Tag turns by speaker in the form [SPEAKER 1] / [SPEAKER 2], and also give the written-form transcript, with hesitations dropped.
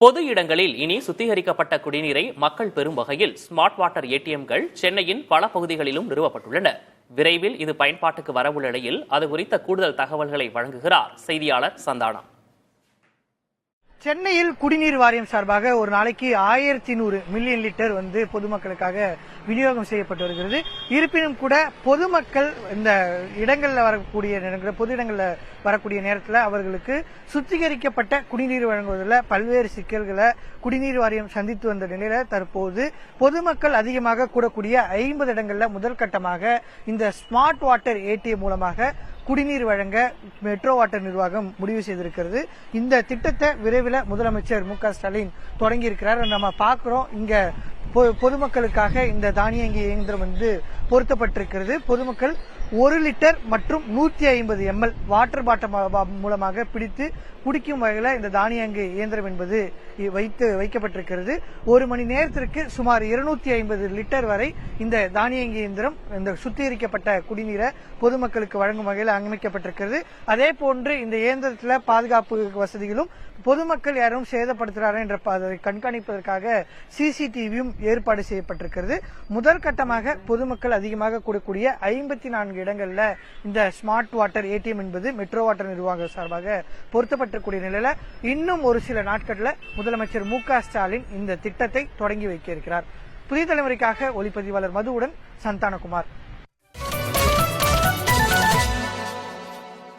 [SPEAKER 1] பொது இடங்களில் இனி சுத்திகரிக்கப்பட்ட குடிநீரை மக்கள் பெறும் வகையில் ஸ்மார்ட் வாட்டர் ஏடிஎம்கள் சென்னையின் பல பகுதிகளிலும் நிறுவப்பட்டுள்ளன. விரைவில் இது பயன்பாட்டுக்கு வரவுள்ள நிலையில் அது குறித்த கூடுதல் தகவல்களை வழங்குகிறார் செய்தியாளர் சந்தானம்.
[SPEAKER 2] சென்னையில் குடிநீர் வாரியம் சார்பாக ஒரு நாளைக்கு 1100 மில்லியன் லிட்டர் பொதுமக்களுக்காக விநியோகம் செய்யப்பட்டு வருகிறது. இருப்பினும் கூட பொதுமக்கள் இந்த இடங்களில் வரக்கூடிய பொது இடங்களில் வரக்கூடிய நேரத்தில் அவர்களுக்கு சுத்திகரிக்கப்பட்ட குடிநீர் வழங்குவதில் பல்வேறு சிக்கல்களை குடிநீர் வாரியம் சந்தித்து வந்த நிலையில தற்போது பொதுமக்கள் அதிகமாக கூடக்கூடிய 50 இடங்களில் முதல் கட்டமாக இந்த ஸ்மார்ட் வாட்டர் ஏடிஎம் மூலமாக குடிநீர் வழங்க மெட்ரோ வாட்டர் நிர்வாகம் முடிவு செய்திருக்கிறது. இந்த திட்டத்தை விரைவில் முதலமைச்சர் மு.க. ஸ்டாலின் தொடங்கி இருக்கிறார். நம்ம பார்க்கிறோம், இங்க பொதுமக்களுக்காக இந்த தானியங்கி இயந்திரம் பொருத்தப்பட்டிருக்கிறது. பொதுமக்கள் 1 லிட்டர் மற்றும் 150 ml வாட்டர் பாட்டில் மூலமாக பிடித்து குடிக்கும் வகையில் இந்த தானியங்கி இயந்திரம் வைக்கப்பட்டிருக்கிறது. 1 மணி நேரத்திற்கு சுமார் 250 லிட்டர் வரை இந்த தானியங்கி இயந்திரம் இந்த சுத்திகரிக்கப்பட்ட குடிநீரை பொதுமக்களுக்கு வழங்கும் வகையில் அமைக்கப்பட்டிருக்கிறது. அதே போன்று இந்த இயந்திரத்தில் பாதுகாப்பு வசதிகளும் பொதுமக்கள் யாரும் சேதப்படுத்துகிறாரா என்ற கண்காணிப்பதற்காக சிசிடிவியும் ஏற்பாடு செய்யப்பட்டிருக்கிறது. முதல் கட்டமாக பொதுமக்கள் அதிகமாக கூடக்கூடிய 54 இடங்கள்ல இந்த smart water ATM metro water நிர்வாகம் சார்பாக பொருத்தப்பட்டிருக்கூடிய நிலையில இன்னும் ஒரு சில நாட்களில் முதலமைச்சர் மு.க. ஸ்டாலின் இந்த திட்டத்தை தொடங்கி வைக்க இருக்கிறார். புதிய தலைமுறைக்காக ஒளிப்பதிவாளர் மதுவுடன் சந்தானகுமார்.